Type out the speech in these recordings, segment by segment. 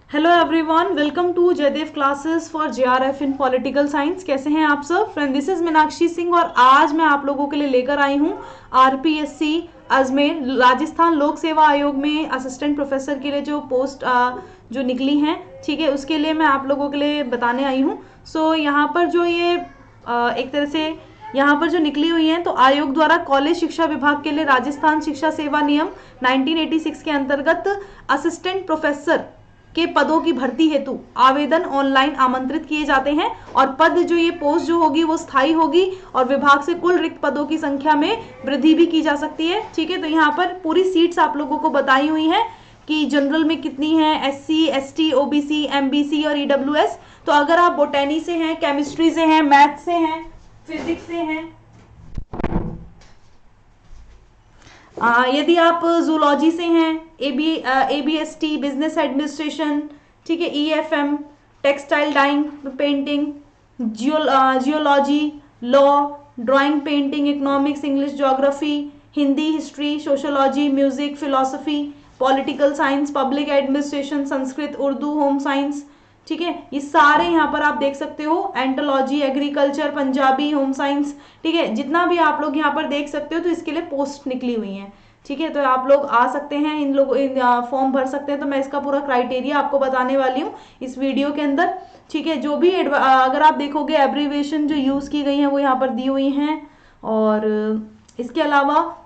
Hello everyone, welcome to Jaidev classes for JRF in political science. कैसे हैं आप सब friend? This is Meenakshi Singh और आज मैं आप लोगों के लिए लेकर आई हूँ आरपीएससी अजमेर राजस्थान लोक सेवा आयोग में असिस्टेंट प्रोफेसर के लिए जो पोस्ट जो निकली हैं, ठीक है, उसके लिए मैं आप लोगों के लिए बताने आई हूँ। सो यहाँ पर जो ये एक तरह से यहाँ पर जो निकली हुई हैं, तो आयोग द्वारा कॉलेज शिक्षा विभाग के लिए राजस्थान शिक्षा सेवा नियम 1986 के अंतर्गत असिस्टेंट प्रोफेसर के पदों की भर्ती हेतु आवेदन ऑनलाइन आमंत्रित किए जाते हैं और पद जो ये पोस्ट जो होगी वो स्थायी होगी और विभाग से कुल रिक्त पदों की संख्या में वृद्धि भी की जा सकती है। ठीक है, तो यहाँ पर पूरी सीट्स आप लोगों को बताई हुई हैं कि जनरल में कितनी है, एससी, एसटी, ओबीसी, एमबीसी और ईडब्ल्यूएस। तो अगर आप बोटेनी से हैं, केमिस्ट्री से हैं, मैथ से हैं, फिजिक्स से हैं, यदि आप जूलॉजी से हैं, एबीएसटी, बिजनेस एडमिनिस्ट्रेशन, ठीक है, EFM, textile dyeing, painting, geology, law, drawing, painting, economics, English, geography, Hindi, history, sociology, music, philosophy, political science, public administration, Sanskrit, Urdu, home science, ठीक है, ये सारे यहाँ पर आप देख सकते हो। एंटोलॉजी, एग्रीकल्चर, पंजाबी, होम साइंस, ठीक है, जितना भी आप लोग यहाँ पर देख सकते हो, तो इसके लिए पोस्ट निकली हुई हैं। ठीक है, तो आप लोग आ सकते हैं, इन लोग फॉर्म भर सकते हैं। तो मैं इसका पूरा क्राइटेरिया आपको बताने वाली हूँ इस वीडियो के अंदर। ठीक है, जो भी अगर आप देखोगे एब्रीविएशन जो यूज की गई है वो यहाँ पर दी हुई हैं। और इसके अलावा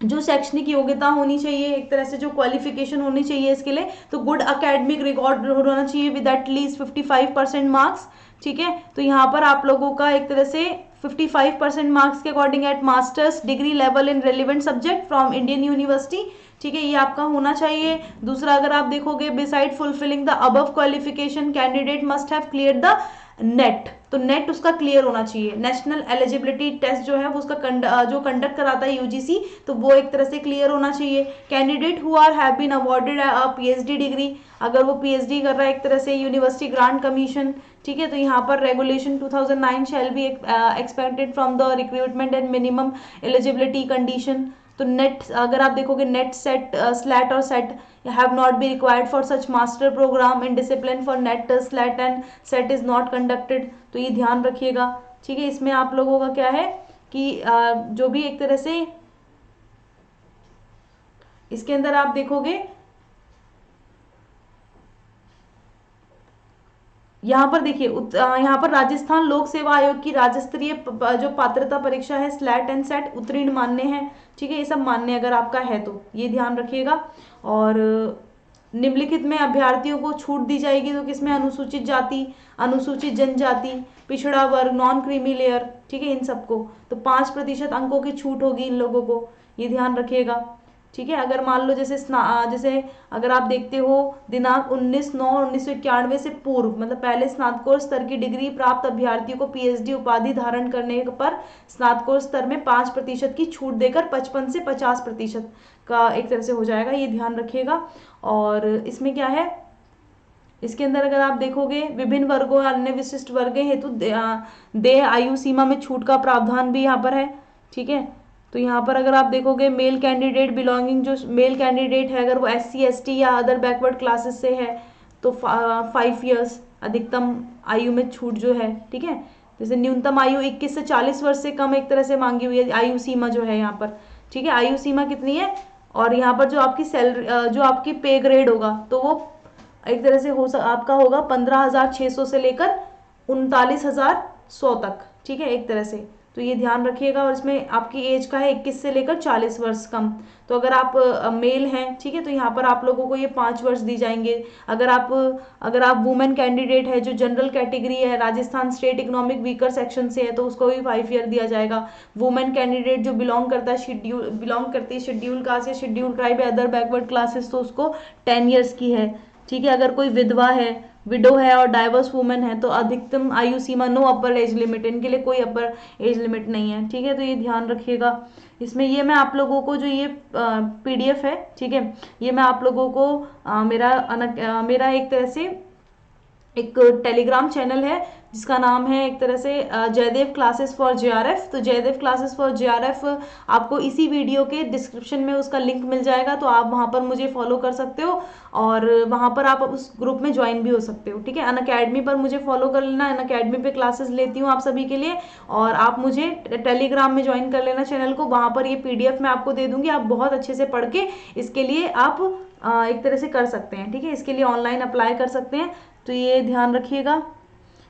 जो शैक्षणिक योग्यता होनी चाहिए, एक तरह से जो क्वालिफिकेशन होनी चाहिए इसके लिए, तो गुड अकेडमिक रिकॉर्ड होना चाहिए विद एट लीस्ट 55% मार्क्स। ठीक है, तो यहाँ पर आप लोगों का एक तरह से 55% मार्क्स के according eight masters degree level in relevant subject from Indian university, ठीक है, ये आपका होना चाहिए। दूसरा, अगर आप देखोगे, beside fulfilling the above qualification candidate must have clear the net, तो नेट उसका क्लियर होना चाहिए। नेशनल एलिजिबिलिटी टेस्ट जो है वो उसका जो कंडक्ट कराता है यूजीसी, तो वो एक तरह से क्लियर होना चाहिए। Candidate who are have been awarded a PhD degree, अगर वो पीएचडी कर रहा है एक तरह से यूनिवर्सिटी ग्रांट कमीशन, ठीक है, तो यहाँ पर regulation 2009 shall be expected from the recruitment and minimum eligibility condition. तो नेट अगर आप देखोगे, नेट सेट स्लैट और SET have not be required for such master programme in discipline for NET SLET and SET is not conducted, तो ये ध्यान रखिएगा। ठीक है, इसमें आप लोगों का क्या है कि जो भी एक तरह से इसके अंदर आप देखोगे, यहाँ पर देखिए, यहाँ पर राजस्थान लोक सेवा आयोग की राज्य स्तरीय जो पात्रता परीक्षा है स्लैट एंड सेट उत्तीर्ण मान्य है। ठीक है, ये सब मान्य अगर आपका है तो ये ध्यान रखिएगा। और निम्नलिखित में अभ्यर्थियों को छूट दी जाएगी, तो किसमें? अनुसूचित जाति, अनुसूचित जनजाति, पिछड़ा वर्ग, नॉन क्रीमी लेयर, ठीक है, इन सबको तो 5% अंकों की छूट होगी इन लोगों को, ये ध्यान रखिएगा। ठीक है, अगर मान लो जैसे अगर आप देखते हो, दिनांक 19/9/1991 से पूर्व, मतलब पहले स्नातकोत्तर स्तर की डिग्री प्राप्त अभ्यर्थियों को पीएचडी उपाधि धारण करने पर स्नातकोत्तर स्तर में 5% की छूट देकर 55 से 50% का एक तरह से हो जाएगा, ये ध्यान रखिएगा। और इसमें क्या है, इसके अंदर अगर आप देखोगे, विभिन्न वर्गों और अन्य विशिष्ट वर्ग हेतु देह आयु सीमा में छूट का प्रावधान भी यहाँ पर है। ठीक है, तो यहाँ पर अगर आप देखोगे, मेल कैंडिडेट बिलोंगिंग, जो मेल कैंडिडेट है अगर वो एससी, एसटी या अदर बैकवर्ड क्लासेस से है, तो 5 ईयर्स अधिकतम आयु में छूट जो है। ठीक है, जैसे न्यूनतम आयु 21 से 40 वर्ष से कम एक तरह से मांगी हुई है आयु सीमा जो है यहाँ पर। ठीक है, आयु सीमा कितनी है? और यहाँ पर जो आपकी सैलरी जो आपकी पे ग्रेड होगा, तो वो एक तरह से आपका होगा 15,600 से लेकर 39,100 तक। ठीक है, एक तरह से, तो ये ध्यान रखिएगा। और इसमें आपकी एज का है 21 से लेकर 40 वर्ष कम। तो अगर आप मेल हैं, ठीक है, तो यहाँ पर आप लोगों को ये 5 वर्ष दी जाएंगे। अगर आप वुमेन कैंडिडेट है जो जनरल कैटेगरी है, Rajasthan state economic weaker section से है, तो उसको भी 5 ईयर दिया जाएगा। वुमेन कैंडिडेट जो बिलोंग करती है शेड्यूल कास्ट या शेड्यूल ट्राइब या अदर बैकवर्ड क्लासेस, तो उसको 10 ईयर्स की है। ठीक है, अगर कोई विधवा है, विडो है और डाइवर्स वुमेन है, तो अधिकतम आयु सीमा, नो अपर एज लिमिट, इनके लिए कोई अपर एज लिमिट नहीं है। ठीक है, तो ये ध्यान रखिएगा। इसमें ये मैं आप लोगों को जो ये पीडीएफ है, ठीक है, ये मैं आप लोगों को मेरा एक तरह से एक टेलीग्राम चैनल है जिसका नाम है एक तरह से जयदेव क्लासेस फॉर जेआरएफ। तो जयदेव क्लासेस फॉर जेआरएफ आपको इसी वीडियो के डिस्क्रिप्शन में उसका लिंक मिल जाएगा, तो आप वहां पर मुझे फॉलो कर सकते हो और वहां पर आप उस ग्रुप में ज्वाइन भी हो सकते हो। ठीक है, अनअकैडमी पर मुझे फॉलो कर लेना, अनअकैडमी पे क्लासेस लेती हूँ आप सभी के लिए, और आप मुझे टेलीग्राम में ज्वाइन कर लेना चैनल को, वहां पर ये पीडीएफ मैं आपको दे दूंगी, आप बहुत अच्छे से पढ़ के इसके लिए आप एक तरह से कर सकते हैं। ठीक है, इसके लिए ऑनलाइन अप्लाई कर सकते हैं, तो ये ध्यान रखिएगा।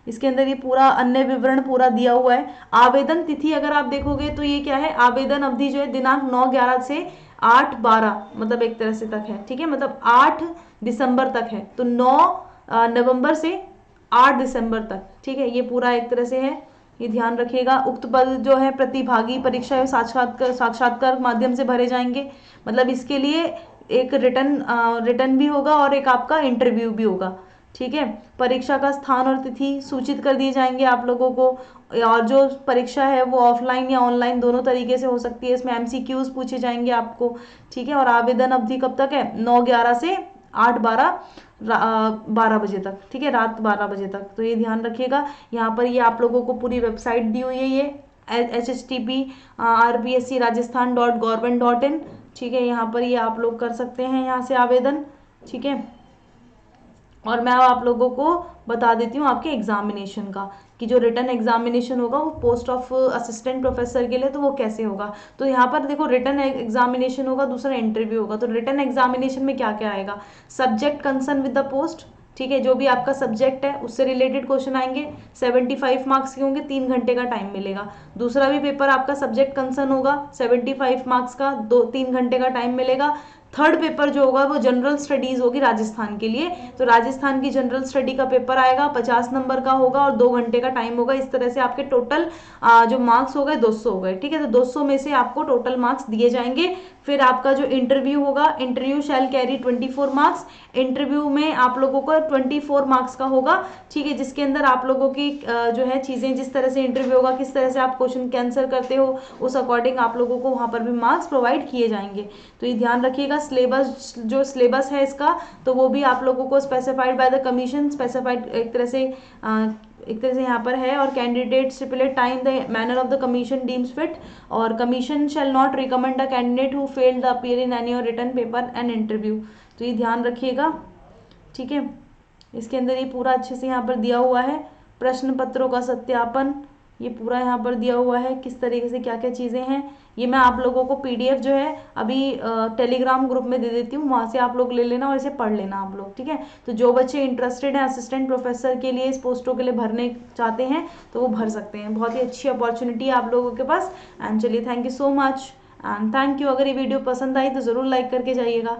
इसके अंदर ये पूरा अन्य विवरण पूरा दिया हुआ है। आवेदन तिथि अगर आप देखोगे तो ये क्या है, आवेदन अवधि जो है दिनांक 9/11 से 8/12 मतलब एक तरह से तक है। ठीक है, मतलब 8 दिसंबर तक है, तो 9 नवंबर से 8 दिसंबर तक। ठीक है, ये पूरा एक तरह से है, ये ध्यान रखिएगा। उक्त पद जो है प्रतिभागी परीक्षा या साक्षात्कार माध्यम से भरे जाएंगे, मतलब इसके लिए एक रिटर्न भी होगा और एक आपका इंटरव्यू भी होगा। ठीक है, परीक्षा का स्थान और तिथि सूचित कर दिए जाएंगे आप लोगों को, और जो परीक्षा है वो ऑफलाइन या ऑनलाइन दोनों तरीके से हो सकती है, इसमें एमसीक्यूज पूछे जाएंगे आपको। ठीक है, और आवेदन अवधि कब तक है, 9/11 से 8/12 12 बजे तक। ठीक है, रात 12 बजे तक, तो ये ध्यान रखिएगा। यहाँ पर ये आप लोगों को पूरी वेबसाइट दी हुई है, ये http://rpscrajasthan.government.in। ठीक है, यहाँ पर ये आप लोग कर सकते हैं यहाँ से आवेदन। ठीक है, और मैं आप लोगों को बता देती हूँ आपके एग्जामिनेशन का, कि जो रिटर्न एग्जामिनेशन होगा वो पोस्ट ऑफ असिस्टेंट प्रोफेसर के लिए, तो वो कैसे होगा। तो यहाँ पर देखो, रिटर्न एग्जामिनेशन होगा, दूसरा इंटरव्यू होगा। तो रिटर्न एग्जामिनेशन में क्या क्या आएगा, subject concern with the post. ठीक है, जो भी आपका सब्जेक्ट है उससे रिलेटेड क्वेश्चन आएंगे, 75 मार्क्स के होंगे, 3 घंटे का टाइम मिलेगा। दूसरा भी पेपर आपका सब्जेक्ट कंसर्न होगा, 75 मार्क्स का, 3 घंटे का टाइम मिलेगा। थर्ड पेपर जो होगा वो जनरल स्टडीज होगी राजस्थान के लिए, तो राजस्थान की जनरल स्टडी का पेपर आएगा, 50 नंबर का होगा और 2 घंटे का टाइम होगा। इस तरह से आपके टोटल जो मार्क्स हो गए 200 हो गए। ठीक है, तो 200 में से आपको टोटल मार्क्स दिए जाएंगे। फिर आपका जो इंटरव्यू होगा, इंटरव्यू शैल कैरी 24 मार्क्स। इंटरव्यू में आप लोगों को 24 मार्क्स का होगा। ठीक है, जिसके अंदर आप लोगों की जो है चीजें, जिस तरह से इंटरव्यू होगा, किस तरह से आप क्वेश्चन के आंसर करते हो, उस अकॉर्डिंग आप लोगों को वहां पर भी मार्क्स प्रोवाइड किए जाएंगे। तो ये ध्यान रखिएगा। सिलेबस, जो सिलेबस है इसका, तो वो भी आप लोगों को specified by the commission, specified एक तरह से यहाँ पर है। और candidate stipulate time the manner of the commission deems fit, और commission shall not recommend a candidate who failed the appear in any or written paper and interview. तो ये ध्यान रखिएगा। ठीक है, इसके अंदर ये पूरा अच्छे से यहाँ पर दिया हुआ है। प्रश्न पत्रों का सत्यापन, ये पूरा यहाँ पर दिया हुआ है, किस तरीके से क्या क्या चीज़ें हैं। ये मैं आप लोगों को पीडीएफ जो है अभी टेलीग्राम ग्रुप में दे देती हूँ, वहाँ से आप लोग ले लेना और इसे पढ़ लेना आप लोग। ठीक है, तो जो बच्चे इंटरेस्टेड हैं असिस्टेंट प्रोफेसर के लिए, इस पोस्टों के लिए भरने चाहते हैं, तो वो भर सकते हैं। बहुत ही अच्छी अपॉर्चुनिटी है आप लोगों के पास। एंड चलिए, thank you so much and thank you. अगर ये वीडियो पसंद आई तो ज़रूर लाइक करके जाइएगा।